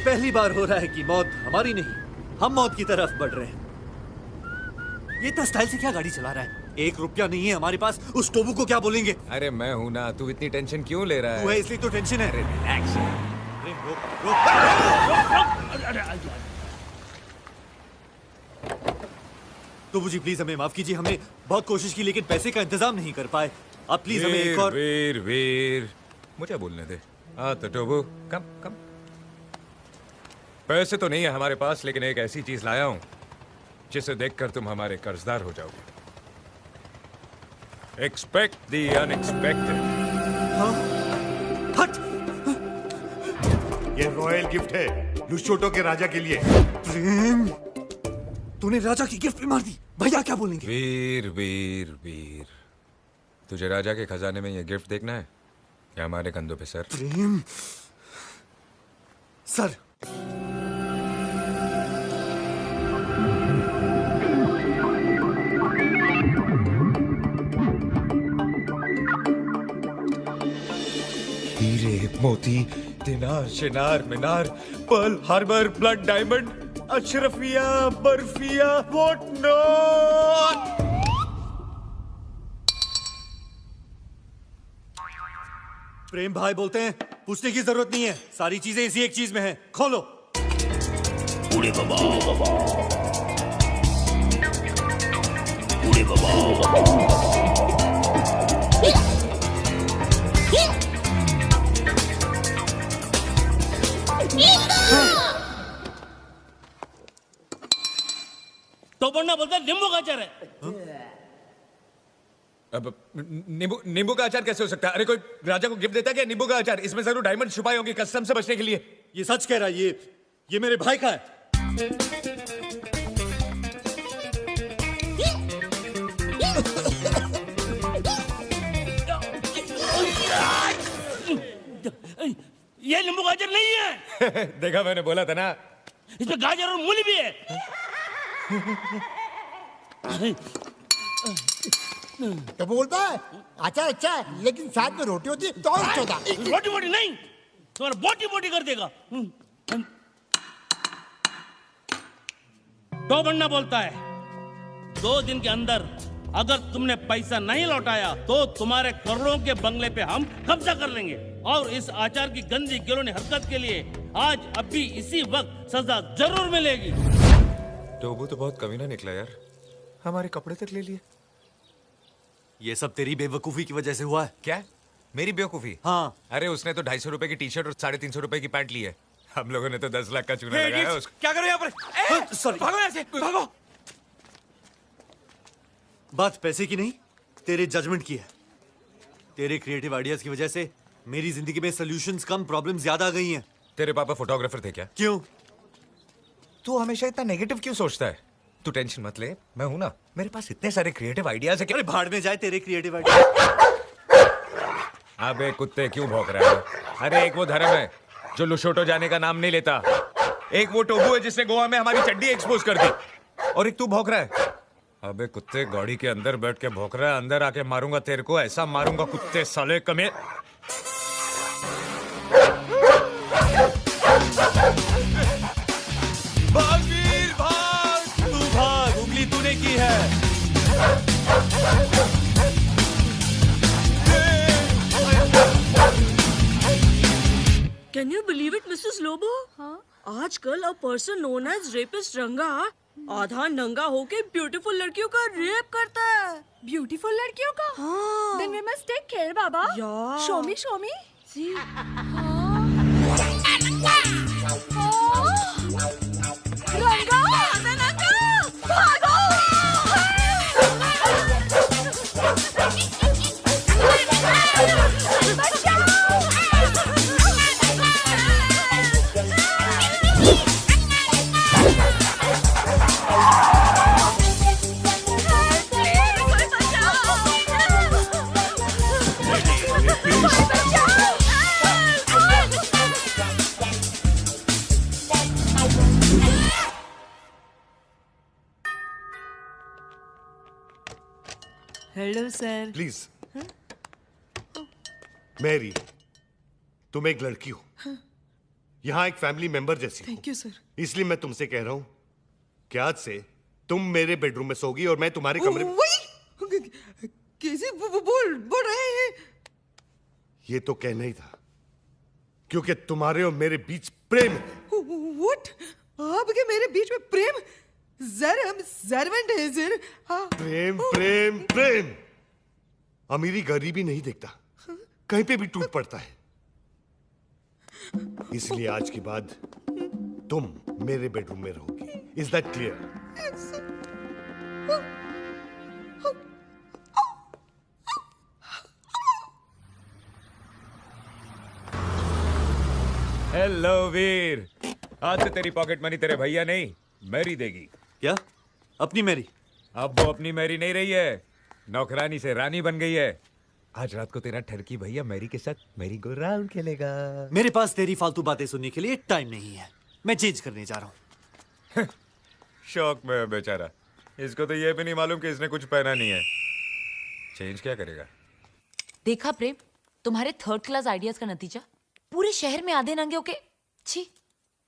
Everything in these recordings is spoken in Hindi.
पहली बार हो रहा है कि मौत हमारी नहीं, हम मौत की तरफ बढ़ रहे हैं। ये इतना स्टाइल से क्या गाड़ी चला रहा है? 1 रुपया नहीं है हमारे पास, उस टोबू को क्या बोलेंगे? अरे मैं हूं ना, तू इतनी टेंशन क्यों ले रहा तू है है? इसलिए तो टेंशन है। रिलैक्स। अरे रोक। टोबू जी प्लीज हमें माफ कीजिए, हमने बहुत कोशिश की लेकिन पैसे का इंतजाम नहीं कर पाए। आप प्लीज हमें एक और। वीर मुझे बोलने दे। हाँ तो टोबू कम कम। पैसे तो नहीं है हमारे पास, लेकिन एक ऐसी चीज लाया हूं जिसे देखकर तुम हमारे कर्जदार हो जाओगे। Expect the unexpected. हट! ये रॉयल गिफ्ट है लुशोटो के राजा के लिए। प्रेम, तूने राजा की गिफ्ट भी मार दी। भैया क्या बोलेंगे? वीर तुझे राजा के खजाने में ये गिफ्ट देखना है या हमारे कंधों पे सर? प्रेम सर। हीरे मोती दिनार शिनार मीनार पर्ल हार्बर ब्लड डायमंड अशरफिया बर्फिया व्हाट नॉट। प्रेम भाई बोलते हैं पूछने की जरूरत नहीं है, सारी चीजें इसी एक चीज में है। खोलो। उड़े बाबा उड़े बाबा। तो बनना बोलता नींबू का अचार है। अब नींबू का अचार कैसे हो सकता है? अरे कोई राजा को गिफ्ट देता है क्या नींबू का अचार? इसमें जरूर डायमंड छुपाए होंगे कस्टम से बचने के लिए। ये सच कह रहा है, ये मेरे भाई का है। ये नींबू गाजर नहीं है। देखा, मैंने बोला था ना। इसमें गाजर और मूली भी है। तो बोलता है अचार अच्छा है लेकिन साथ में रोटी होती है तो और अच्छा होता। रोटी बोटी नहीं, तुम्हारा बोटी बोटी कर देगा। तो बनना बोलता है 2 दिन के अंदर अगर तुमने पैसा नहीं लौटाया तो तुम्हारे करोड़ों के बंगले पे हम कब्जा कर लेंगे और इस आचार की गंदी गिरोनी हरकत के लिए आज अभी इसी वक्त सजा जरूर मिलेगी। टोबू तो बहुत कमीना निकला यार, हमारे कपड़े तक ले लिए। ये सब तेरी बेवकूफी की वजह से हुआ है। क्या मेरी बेवकूफी? हाँ। अरे उसने तो 250 रुपए की टी शर्ट और 350 रुपए की पैंट ली है। हम लोगों ने तो 10 लाख का चूना लगाया उसको। क्या करो यहाँ पर? सॉरी, भागो यहाँ से, भागो। बात पैसे की नहीं, तेरे जजमेंट की है। तेरे क्रिएटिव आइडियाज की वजह से मेरी जिंदगी में सॉल्यूशंस कम, प्रॉब्लम्स ज्यादा आ गई हैं। तेरे पापा फोटोग्राफर थे क्या? क्यों? तू हमेशा इतना नेगेटिव क्यों सोचता है? तू टेंशन मत ले, मैं हूं ना, मेरे पास इतने सारे क्रिएटिव आइडियाज है। अरे भाड़ में जाए तेरे क्रिएटिव आइडिया। अबे कुत्ते क्यों भौंक रहा है? अरे एक वो धर्म है जो लुशोटो जाने का नाम नहीं लेता, एक वो टोबू है जिसने गोवा में हमारी चड्डी एक्सपोज कर दी, और एक तू भौंक रहा है। अबे कुत्ते, गाड़ी के अंदर बैठ के भौंक रहा है, अंदर आके मारूंगा तेरे को, ऐसा मारूंगा कुत्ते साले कमे। भाग वीर भाग, तू भाग, उंगली तूने की है। Can you believe it, Mrs. Lobo? हाँ? आजकल a person known as rapist रंगा आधा नंगा होके ब्यूटीफुल लड़कियों का रेप करता है। ब्यूटीफुल लड़कियों का? हाँ। Then we must take care, Baba. Yeah. Show me, show me. See? रंगा, रंगा, भागो! Hello sir. प्लीज। मैरी, तुम एक लड़की हो। यहाँ एक फैमिली मेंबर जैसी हो। Thank you sir. इसलिए मैं तुमसे कह रहा हूँ कि आज से तुम मेरे बेडरूम में सोगी और मैं तुम्हारे कमरे में। वही कैसे बोल रहे हैं? ये तो कहना ही था, क्योंकि तुम्हारे और मेरे बीच प्रेम है। व्हाट? आपके मेरे बीच में प्रेम? सर हम सर्वेंट हैं सर। प्रेम प्रेम प्रेम। अमीरी गरीबी नहीं देखता, कहीं पे भी टूट पड़ता है। इसलिए आज के बाद तुम मेरे बेडरूम में रहोगी। Is that clear? हेलो वीर, आज से तेरी पॉकेट मनी तेरे भैया नहीं मैरी देगी। क्या? अपनी मेरी? अब वो अपनी मैरी नहीं रही है, नौकरानी से रानी बन गई है। आज रात को तेरा ठरकी भैया मैरी के साथ मैरी गो राउंड खेलेगा। मेरे पास तेरी फालतू बातें सुनने के लिए टाइम नहीं है, मैं चेंज करने जा रहा हूँ। शौक में है बेचारा, इसको तो ये भी नहीं मालूम कि इसने कुछ पहना नहीं है। चेंज क्या करेगा? देखा प्रेम, तुम्हारे थर्ड क्लास आइडियाज का नतीजा। पूरे शहर में आधे नंगे होके छी।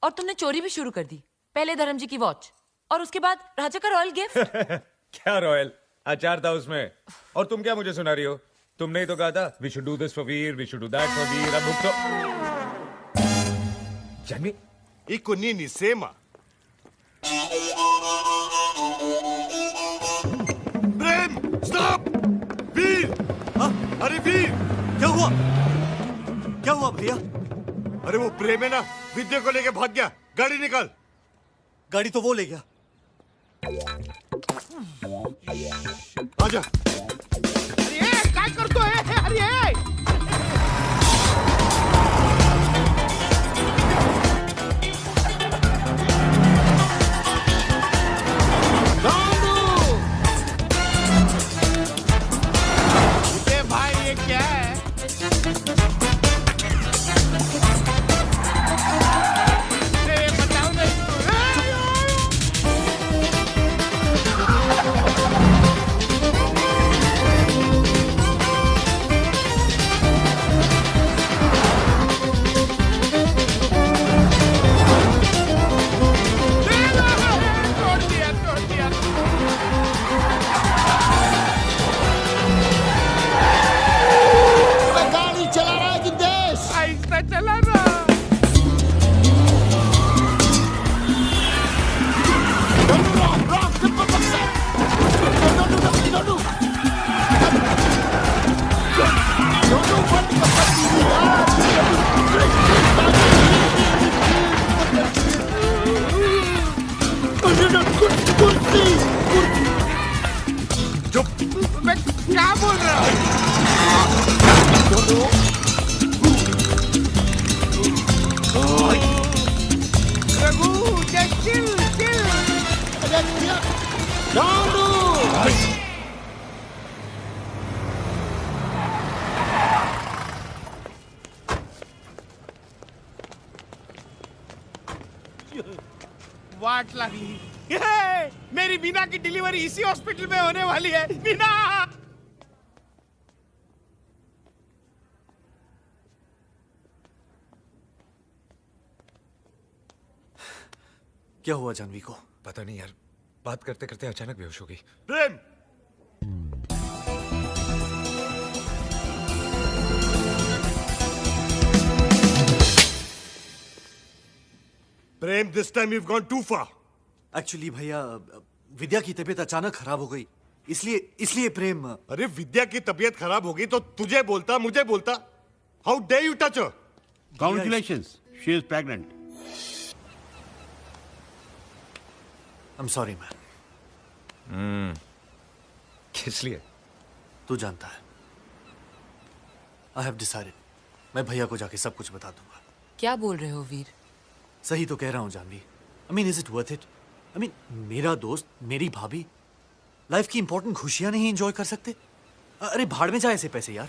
और तुमने चोरी भी शुरू कर दी। पहले धर्म जी की वॉच और उसके बाद राजा का रॉयल गिफ्ट। क्या रॉयल? अचार था उसमें। और तुम क्या मुझे सुना रही हो? तुमने ही तो कहा था we should do this for Veer, we should do that for Veer. अब तो Jhanvi iko nini sema? Prem stop! Veer! हाँ? अरे वीर! क्या हुआ? क्या हुआ भैया? अरे वो प्रेम है ना, विद्या को लेके भाग गया। गाड़ी निकाल। गाड़ी तो वो ले गया। आजा। अरे काय करतोय? अरे भाई ये क्या है? बताओ ना। तोड़ दिया। गाड़ी चला रहा है कि देश? ऐसा चला रहा। चुप! मैं क्या बोल रहा हूँ? Raghu, just chill. वाट लागली। मेरी मीना की डिलीवरी इसी हॉस्पिटल में होने वाली है। मीना! क्या हुआ जानवी को? पता नहीं यार, बात करते करते अचानक बेहोश हो गई। प्रेम! प्रेम, this time you've gone too far. Actually भैया, विद्या की तबीयत अचानक खराब हो गई, इसलिए प्रेम। अरे विद्या की तबीयत खराब हो गई तो तुझे बोलता, मुझे बोलता। How dare you touch her? Congratulations, she is pregnant. I'm sorry man. किस लिए? तू जानता है। I have decided, मैं भैया को जाके सब कुछ बता दूंगा। क्या बोल रहे हो वीर? सही तो कह रहा हूँ Janvi. I mean, is it worth it? I mean, मेरा दोस्त, मेरी भाभी लाइफ की इंपॉर्टेंट खुशियां नहीं एंजॉय कर सकते? अरे भाड़ में जाए ऐसे पैसे यार।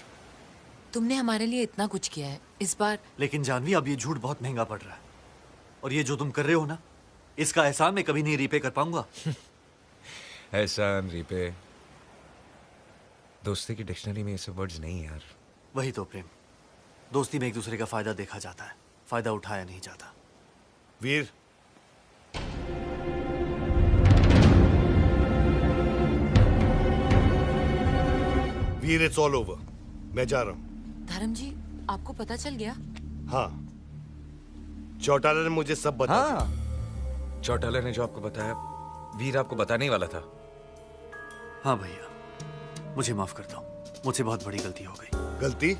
तुमने हमारे लिए इतना कुछ किया है, इस बार। लेकिन जानवी, अब ये झूठ बहुत महंगा पड़ रहा है, और ये जो तुम कर रहे हो ना, इसका एहसान मैं कभी नहीं रीपे कर पाऊंगा। एहसान, रीपे, दोस्ती की डिक्शनरी में ये सब वर्ड्स नहीं यार। वही तो प्रेम, दोस्ती में एक दूसरे का फायदा देखा जाता है, फायदा उठाया नहीं जाता। वीर, वीर, इट्स ऑल ओवर। मैं जा रहा हूं। धर्म जी, आपको पता चल गया? हाँ, चौटाला ने मुझे सब बता दिया। हाँ, चौटाला ने जो आपको बताया वीर आपको बताने ही वाला था। हाँ भैया, मुझे माफ कर दो, मुझसे बहुत बड़ी गलती हो गई। गलती?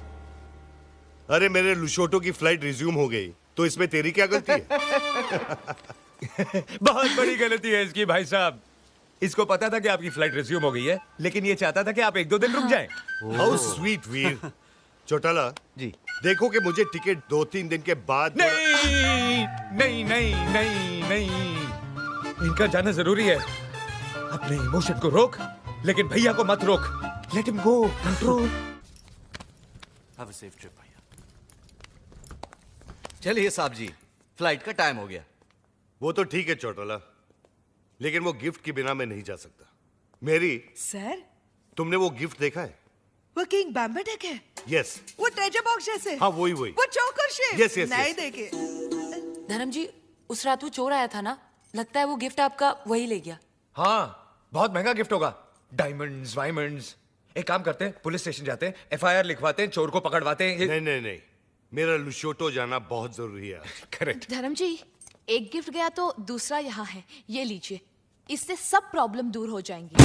अरे मेरे लुशोटो की फ्लाइट रिज्यूम हो गई, तो इसमें तेरी क्या गलती है? बहुत बड़ी गलती है इसकी भाई साहब। इसको पता था कि आपकी फ्लाइट रिज्यूम हो गई है, लेकिन ये चाहता था कि आप 1-2 दिन रुक जाएं। हाउ स्वीट वीर। चौटाला जी, देखो कि मुझे टिकट 2-3 दिन के बाद। नहीं नहीं नहीं नहीं नहीं, इनका जाना जरूरी है। अपने इमोशन को रोक, लेकिन भैया को मत रोक। Let him go, control. Have a safe trip भैया। चलिए साहब जी, फ्लाइट का टाइम हो गया। वो तो ठीक है चौटाला, लेकिन वो गिफ्ट के बिना मैं नहीं जा सकता। मेरी, सर, तुमने वो गिफ्ट देखा है? वो किंग बैम्बेटेक है। यस। वो ट्रेजर बॉक्स जैसे। हाँ, वही। वो चौकर शेप। Yes yes. नहीं देखे। धर्म जी, उस रात वो चोर आया था ना, लगता है वो गिफ्ट आपका वही ले गया। हाँ, बहुत महंगा गिफ्ट होगा। डायमंड्स, वायमंड्स। एक काम करते हैं, पुलिस स्टेशन जाते हैं, FIR लिखवाते हैं, चोर को पकड़वाते हैं। नहीं नहीं नहीं, मेरा लुशोटो जाना बहुत जरूरी है। करेक्ट। धर्म जी, एक गिफ्ट गया तो दूसरा यहाँ है, ये लीजिए, इससे सब प्रॉब्लम दूर हो जाएंगी।